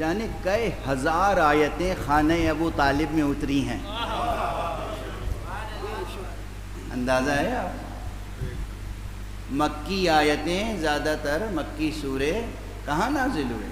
جانے کئی ہزار آیتیں خانہ ابو طالب میں اتری ہیں، اندازہ ہے آپ؟ مکی آیتیں زیادہ تر مکی سورے کہاں نازل ہوئے؟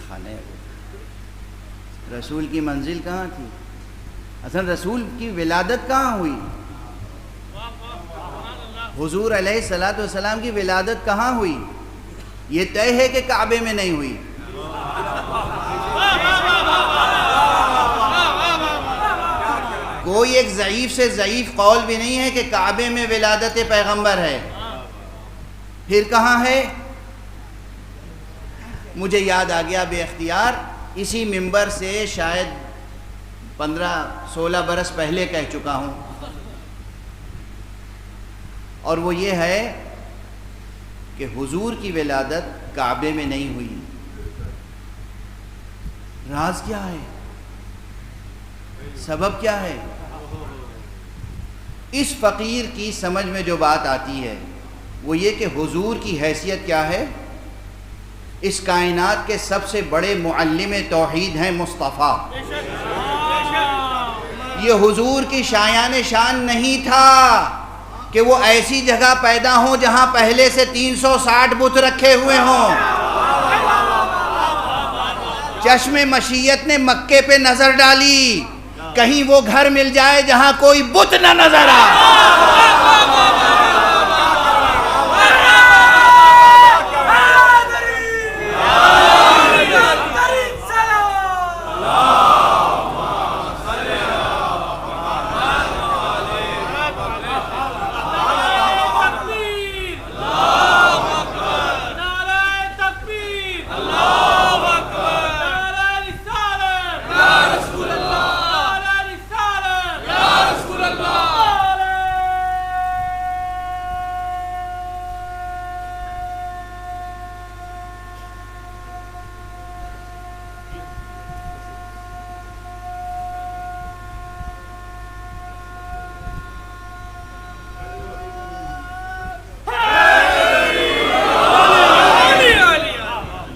خانہ ابو طالب۔ رسول کی منزل کہاں تھی؟ اصل رسول کی ولادت کہاں ہوئی؟ حضور علیہ الصلوۃ والسلام کی ولادت کہاں ہوئی؟ یہ طے ہے کہ کعبے میں نہیں ہوئی۔ کوئی ایک ضعیف سے ضعیف قول بھی نہیں ہے کہ کعبے میں ولادت پیغمبر ہے۔ پھر کہاں ہے؟ مجھے یاد آ گیا بے اختیار، اسی منبر سے شاید 15-16 برس پہلے کہہ چکا ہوں، اور وہ یہ ہے کہ حضور کی ولادت کعبے میں نہیں ہوئی۔ راز کیا ہے؟ سبب کیا ہے؟ اس فقیر کی سمجھ میں جو بات آتی ہے وہ یہ کہ حضور کی حیثیت کیا ہے؟ اس کائنات کے سب سے بڑے معلم توحید ہیں مصطفیٰ۔ یہ حضور کی شایان شان نہیں تھا کہ وہ ایسی جگہ پیدا ہوں جہاں پہلے سے 360 بت رکھے ہوئے ہوں۔ چشم مشیت نے مکے پہ نظر ڈالی، کہیں وہ گھر مل جائے جہاں کوئی بت نہ نظر آئے۔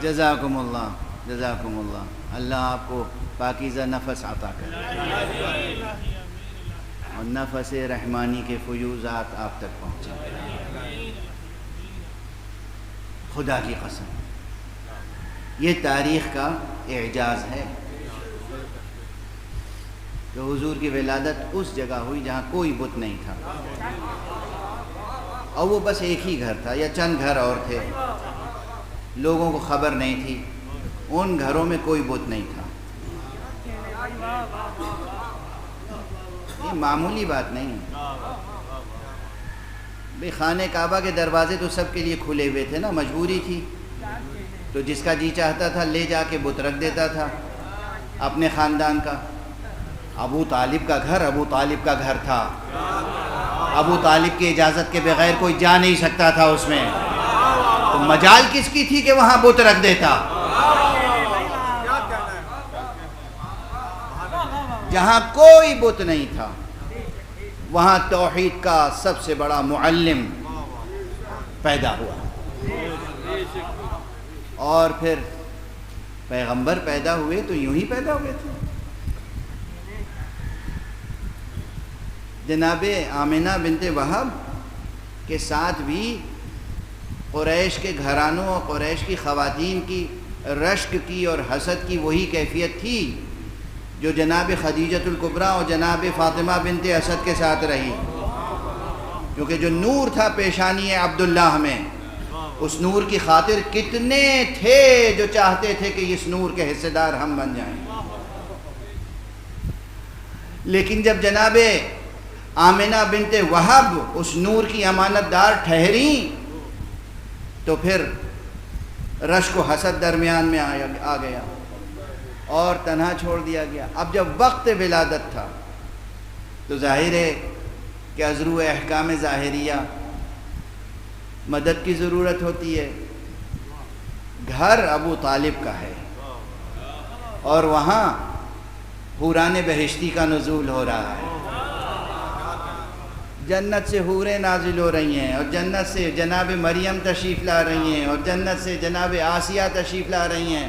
جزاکم اللہ، جزاکم اللہ۔ اللہ آپ کو پاکیزہ نفس عطا کرے اور نفس رحمانی کے فیوزات آپ تک پہنچیں۔ خدا کی قسم یہ تاریخ کا اعجاز ہے کہ حضور کی ولادت اس جگہ ہوئی جہاں کوئی بت نہیں تھا، اور وہ بس ایک ہی گھر تھا یا چند گھر اور تھے، لوگوں کو خبر نہیں تھی، ان گھروں میں کوئی بت نہیں تھا۔ یہ معمولی بات نہیں ہے بھئی، خانہ کعبہ کے دروازے تو سب کے لیے کھلے ہوئے تھے نا، مجبوری تھی، تو جس کا جی چاہتا تھا لے جا کے بت رکھ دیتا تھا اپنے خاندان کا۔ ابو طالب کا گھر ابو طالب کا گھر تھا، ابو طالب کی اجازت کے بغیر کوئی جا نہیں سکتا تھا اس میں، تو مجال کس کی تھی کہ وہاں بت رکھ دیتا؟ جہاں کوئی بت نہیں تھا وہاں توحید کا سب سے بڑا معلم پیدا ہوا، اور پھر پیغمبر پیدا ہوئے تو یوں ہی پیدا ہوئے تھے۔ جناب آمنہ بنت وہب کے ساتھ بھی قریش کے گھرانوں اور قریش کی خواتین کی رشک کی اور حسد کی وہی کیفیت تھی جو جناب خدیجۃ الکبریٰ اور جناب فاطمہ بنت اسد کے ساتھ رہی، کیونکہ جو نور تھا پیشانی عبداللہ میں، اس نور کی خاطر کتنے تھے جو چاہتے تھے کہ اس نور کے حصے دار ہم بن جائیں، لیکن جب جناب آمنہ بنت وہب اس نور کی امانت دار ٹھہریں تو پھر رشک و حسد درمیان میں آ گیا اور تنہا چھوڑ دیا گیا۔ اب جب وقت ولادت تھا تو ظاہر ہے کہ ازرو احکام ظاہریہ مدد کی ضرورت ہوتی ہے۔ گھر ابو طالب کا ہے اور وہاں حوران بہشتی کا نزول ہو رہا ہے، جنت سے حوریں نازل ہو رہی ہیں، اور جنت سے جناب مریم تشریف لا رہی ہیں، اور جنت سے جناب آسیہ تشریف لا رہی ہیں،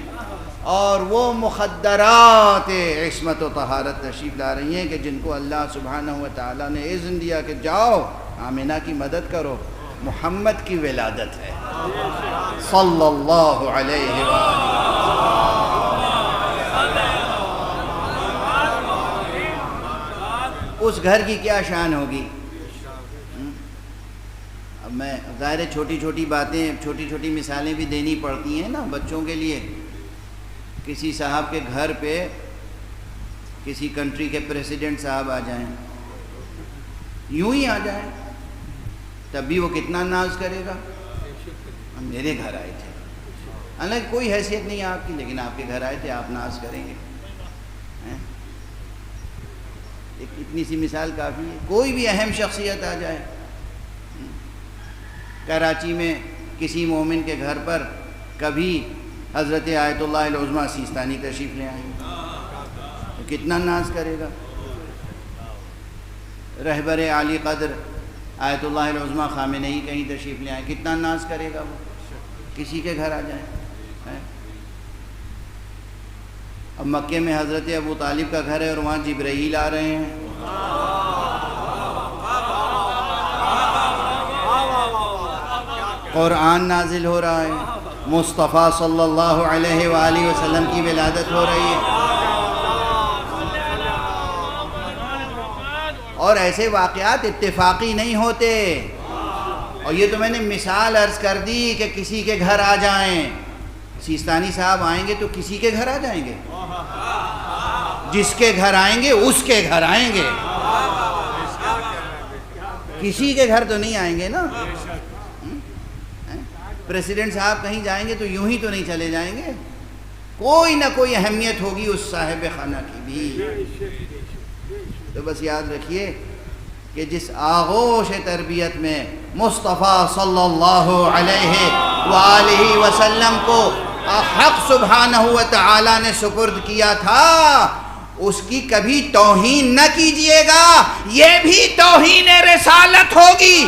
اور وہ مخدرات عصمت و طہارت تشریف لا رہی ہیں کہ جن کو اللہ سبحانہ و تعالیٰ نے اذن دیا کہ جاؤ آمنہ کی مدد کرو. محمد کی ولادت ہے صلی اللہ علیہ وآلہ. اس گھر کی کیا شان ہوگی. اب میں ظاہر ہے چھوٹی چھوٹی باتیں چھوٹی چھوٹی مثالیں بھی دینی پڑتی ہیں نا بچوں کے لیے. کسی صاحب کے گھر پہ کسی کنٹری کے پریسیڈنٹ صاحب آ جائیں, یوں ہی آ جائیں, تب بھی وہ کتنا ناز کرے گا. میرے گھر آئے تھے, حالانکہ کوئی حیثیت نہیں ہے آپ کی, لیکن آپ کے گھر آئے تھے, آپ ناز کریں گے. ایک اتنی سی مثال کافی ہے. کوئی بھی اہم شخصیت آ جائے, کراچی میں کسی مومن کے گھر پر کبھی حضرت آیت اللہ العظمیٰ سیستانی تشریف لے آئیں تو کتنا ناز کرے گا. رہبر عالی قدر آیت اللہ العظمیٰ خامنئی کہیں تشریف لے آئیں, کتنا ناز کرے گا وہ کسی کے گھر آ جائیں. اب مکے میں حضرت ابو طالب کا گھر ہے اور وہاں جبرائیل آ رہے ہیں. قرآن نازل ہو رہا ہے, مصطفیٰ صلی اللہ علیہ وآلہ وسلم کی ولادت ہو رہی ہے. اور ایسے واقعات اتفاقی نہیں ہوتے. اور یہ تو میں نے مثال عرض کر دی کہ کسی کے گھر آ جائیں. سیستانی صاحب آئیں گے تو کسی کے گھر آ جائیں گے, جس کے گھر آئیں گے اس کے گھر آئیں گے, کسی کے گھر تو نہیں آئیں گے نا. پریسیڈنٹ صاحب کہیں جائیں گے تو یوں ہی تو نہیں چلے جائیں گے, کوئی نہ کوئی اہمیت ہوگی اس صاحب خانہ کی بھی. تو بس یاد رکھیے کہ جس آغوش تربیت میں مصطفیٰ صلی اللہ علیہ وآلہ وسلم کو حق سبحانہ و تعالی نے سپرد کیا تھا, اس کی کبھی توہین نہ کیجئے گا, یہ بھی توہین رسالت ہوگی.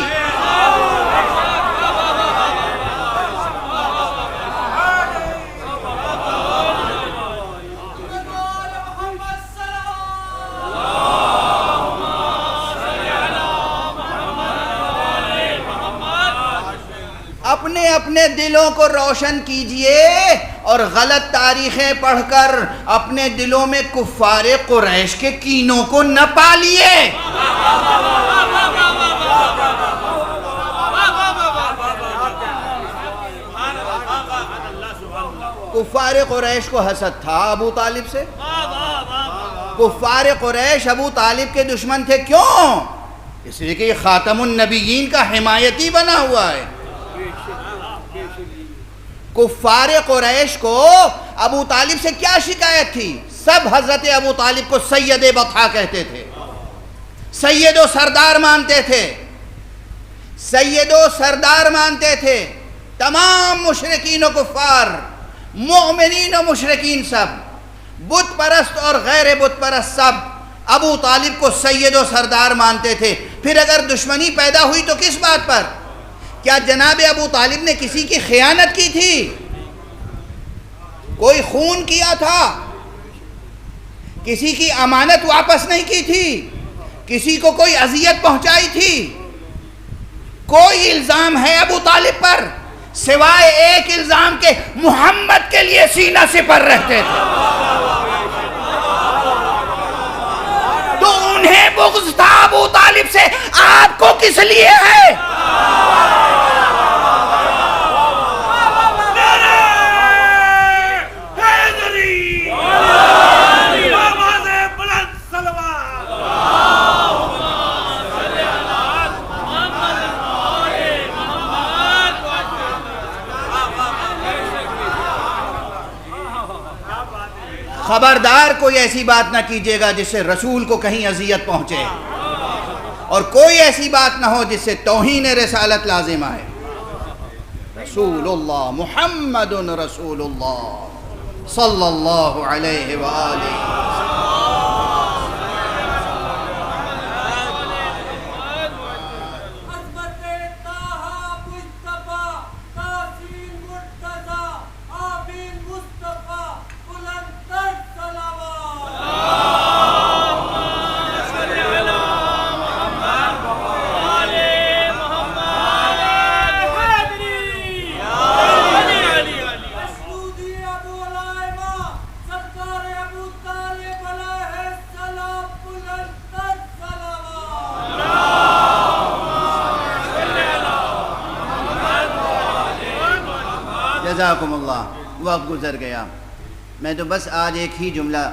اپنے اپنے دلوں کو روشن کیجئے اور غلط تاریخیں پڑھ کر اپنے دلوں میں کفار قریش کے کینوں کو نہ پالیے. کفار قریش کو حسد تھا ابو طالب سے. کفار قریش ابو طالب کے دشمن تھے. کیوں؟ اس لیے کہ یہ خاتم النبیین کا حمایتی بنا ہوا ہے. کفار قریش کو ابو طالب سے کیا شکایت تھی؟ سب حضرت ابو طالب کو سید بطحا کہتے تھے, سید و سردار مانتے تھے, سید و سردار مانتے تھے. تمام مشرکین و کفار, مومنین و مشرکین, سب بت پرست اور غیر بت پرست, سب ابو طالب کو سید و سردار مانتے تھے. پھر اگر دشمنی پیدا ہوئی تو کس بات پر؟ کیا جناب ابو طالب نے کسی کی خیانت کی تھی؟ کوئی خون کیا تھا؟ کسی کی امانت واپس نہیں کی تھی؟ کسی کو کوئی اذیت پہنچائی تھی؟ کوئی الزام ہے ابو طالب پر سوائے ایک الزام کے محمد کے لیے سینہ سپر رہتے تھے. تو انہیں بغض تھا ابو طالب سے, آپ کو کس لیے ہے؟ خبردار کوئی ایسی بات نہ کیجیے گا جس سے رسول کو کہیں اذیت پہنچے, اور کوئی ایسی بات نہ ہو جس سے توہین رسالت لازم آئے. رسول اللہ محمد رسول اللہ صلی اللہ علیہ وآلہ. جزاکم اللہ. وقت گزر گیا. میں تو بس آج ایک ہی جملہ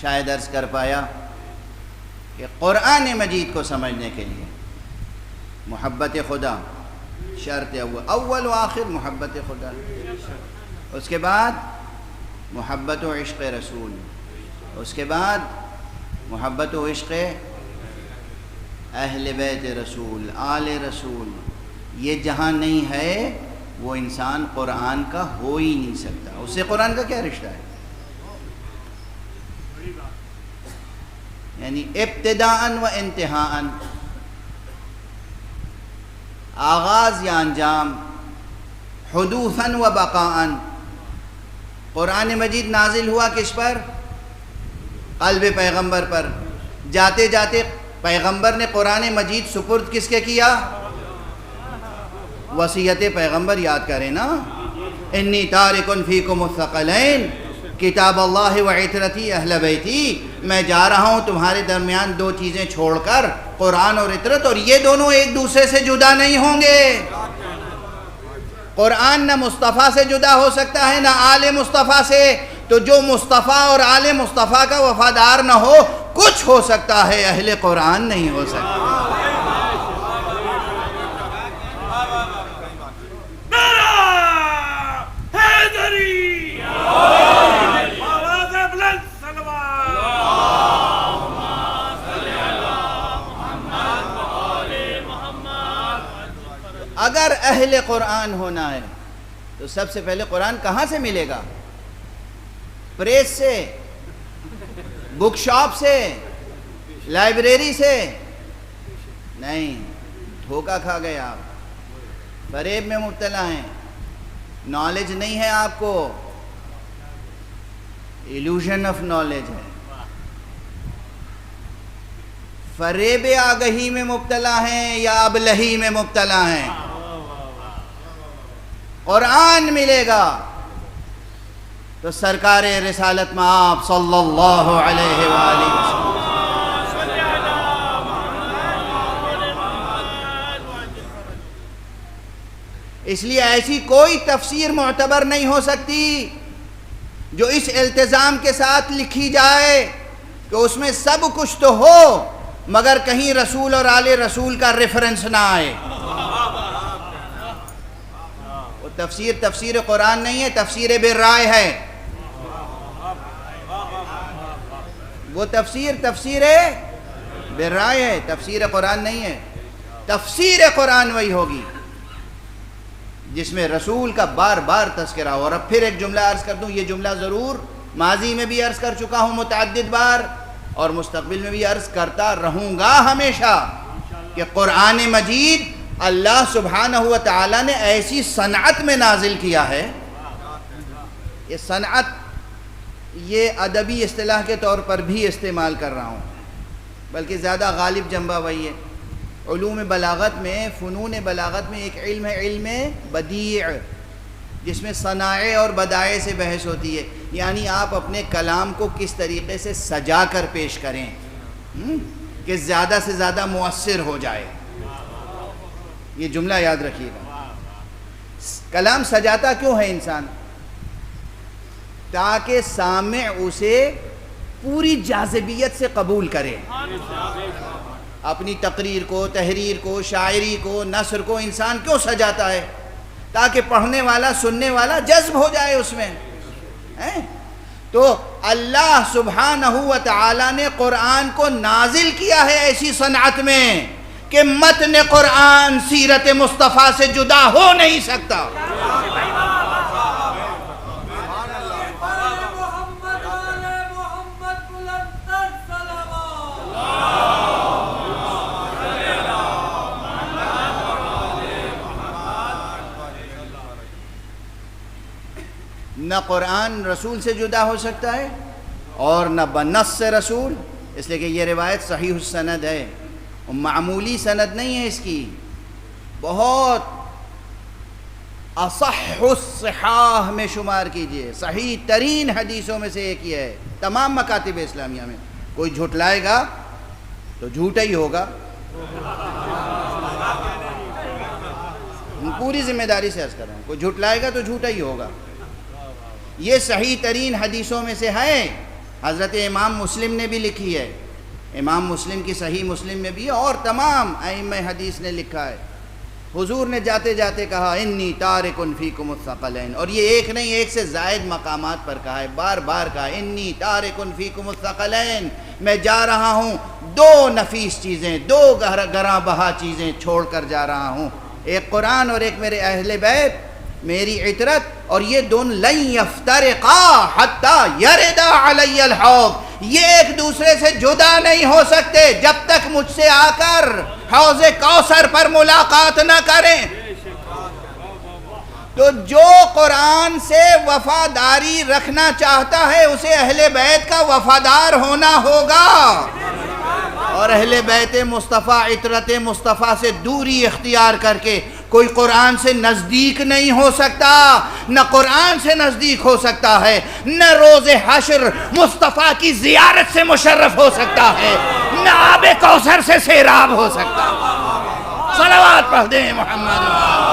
شاید عرض کر پایا کہ قرآن مجید کو سمجھنے کے لیے محبت خدا شرط اول و آخر محبت خدا، اس کے بعد محبت و عشق رسول، اس کے بعد محبت و عشق اہل بیت رسول، آل رسول. یہ جہاں نہیں ہے وہ انسان قرآن کا ہو ہی نہیں سکتا. اس سے قرآن کا کیا رشتہ ہے؟ یعنی ابتداءً و انتہاءً، آغاز یا انجام، حدوثاً و بقاءً. قرآن مجید نازل ہوا کس پر؟ قلب پیغمبر پر. جاتے جاتے پیغمبر نے قرآن مجید سپرد کس کے کیا؟ وصیت پیغمبر یاد کریں نا. انی تارک فیکم الثقلین کتاب اللہ و عطرتی اہل بیتی. میں جا رہا ہوں تمہارے درمیان دو چیزیں چھوڑ کر، قرآن اور عطرت، اور یہ دونوں ایک دوسرے سے جدا نہیں ہوں گے. قرآن نہ مصطفیٰ سے جدا ہو سکتا ہے نہ آل مصطفیٰ سے. تو جو مصطفیٰ اور آل مصطفیٰ کا وفادار نہ ہو، کچھ ہو سکتا ہے، اہل قرآن نہیں ہو سکتا. اگر اہل قرآن ہونا ہے تو سب سے پہلے قرآن کہاں سے ملے گا؟ پریس سے، بک شاپ سے، لائبریری سے نہیں. دھوکہ کھا گئے آپ، فریب میں مبتلا ہیں، نالج نہیں ہے آپ کو، ایلوژن آف نالج ہے، فریب آگہی میں مبتلا ہیں یا ابلہی میں مبتلا ہیں. قرآن ملے گا تو سرکار رسالت میں آپ صلی اللہ علیہ وآلہ وسلم. اس لیے ایسی کوئی تفسیر معتبر نہیں ہو سکتی جو اس التزام کے ساتھ لکھی جائے کہ اس میں سب کچھ تو ہو مگر کہیں رسول اور آل رسول کا ریفرنس نہ آئے. وہ تفسیر قرآن نہیں ہے، تفسیر بالرائے ہے. وہ تفسیر بالرائے ہے، تفسیر قرآن نہیں ہے. تفسیر قرآن وہی ہوگی جس میں رسول کا بار بار تذکرہ ہو. اور اب پھر ایک جملہ عرض کر دوں، یہ جملہ ضرور ماضی میں بھی عرض کر چکا ہوں متعدد بار، اور مستقبل میں بھی عرض کرتا رہوں گا ہمیشہ، کہ قرآن مجید اللہ سبحانہ و تعالی نے ایسی صنعت میں نازل کیا ہے. یہ صنعت، یہ ادبی اصطلاح کے طور پر بھی استعمال کر رہا ہوں، بلکہ زیادہ غالب جنبہ وہی ہے. علوم بلاغت میں، فنون بلاغت میں ایک علم ہے، علم بدیع، جس میں صنائع اور بدائع سے بحث ہوتی ہے. یعنی آپ اپنے کلام کو کس طریقے سے سجا کر پیش کریں کہ زیادہ سے زیادہ مؤثر ہو جائے. یہ جملہ یاد رکھیے گا. کلام سجاتا کیوں ہے انسان؟ تاکہ سامع اسے پوری جاذبیت سے قبول کرے. اپنی تقریر کو، تحریر کو، شاعری کو، نثر کو انسان کیوں سجاتا ہے؟ تاکہ پڑھنے والا، سننے والا جذب ہو جائے اس میں. تو اللہ سبحانہ و تعالی نے قرآن کو نازل کیا ہے ایسی صنعت میں کہ متن قرآن سیرت مصطفیٰ سے جدا ہو نہیں سکتا. نہ قرآن رسول سے جدا ہو سکتا ہے اور نہ بنص سے رسول، اس لیے کہ یہ روایت صحیح السند ہے، معمولی سند نہیں ہے اس کی، بہت اصح الصحاح میں شمار کیجئے، صحیح ترین حدیثوں میں سے ایک یہ ہے تمام مکاتب اسلامیہ میں. کوئی جھٹلائے گا تو جھوٹا ہی ہوگا. پوری ذمہ داری سے عرض کر رہا ہوں، کوئی جھٹلائے گا تو جھوٹا ہی ہوگا۔ یہ صحیح ترین حدیثوں میں سے ہے، حضرت امام مسلم نے بھی لکھی ہے، امام مسلم کی صحیح مسلم میں بھی ہے، اور تمام ائمہ حدیث نے لکھا ہے۔ حضور نے جاتے جاتے کہا انی تارک فیکم الثقلین، اور یہ ایک نہیں، ایک سے زائد مقامات پر کہا ہے، بار بار کہا انی تارک فیکم الثقلین، میں جا رہا ہوں دو نفیس چیزیں، دو گراں بہا چیزیں چھوڑ کر جا رہا ہوں، ایک قرآن اور ایک میرے اہل بیت، میری عطرت، اور یہ دونوں لن یفترقا حتی یردا علی الحوض، یہ ایک دوسرے سے جدا نہیں ہو سکتے جب تک مجھ سے آ کر حوض کوثر پر ملاقات نہ کریں۔ تو جو قرآن سے وفاداری رکھنا چاہتا ہے اسے اہل بیت کا وفادار ہونا ہوگا، اور اہل بیت مصطفیٰ عطرت مصطفیٰ سے دوری اختیار کر کے کوئی قرآن سے نزدیک نہیں ہو سکتا، نہ قرآن سے نزدیک ہو سکتا ہے، نہ روز حشر مصطفیٰ کی زیارت سے مشرف ہو سکتا ہے، نہ آب کوثر سے سیراب ہو سکتا ہے۔ صلوات پڑھ دیں محمد۔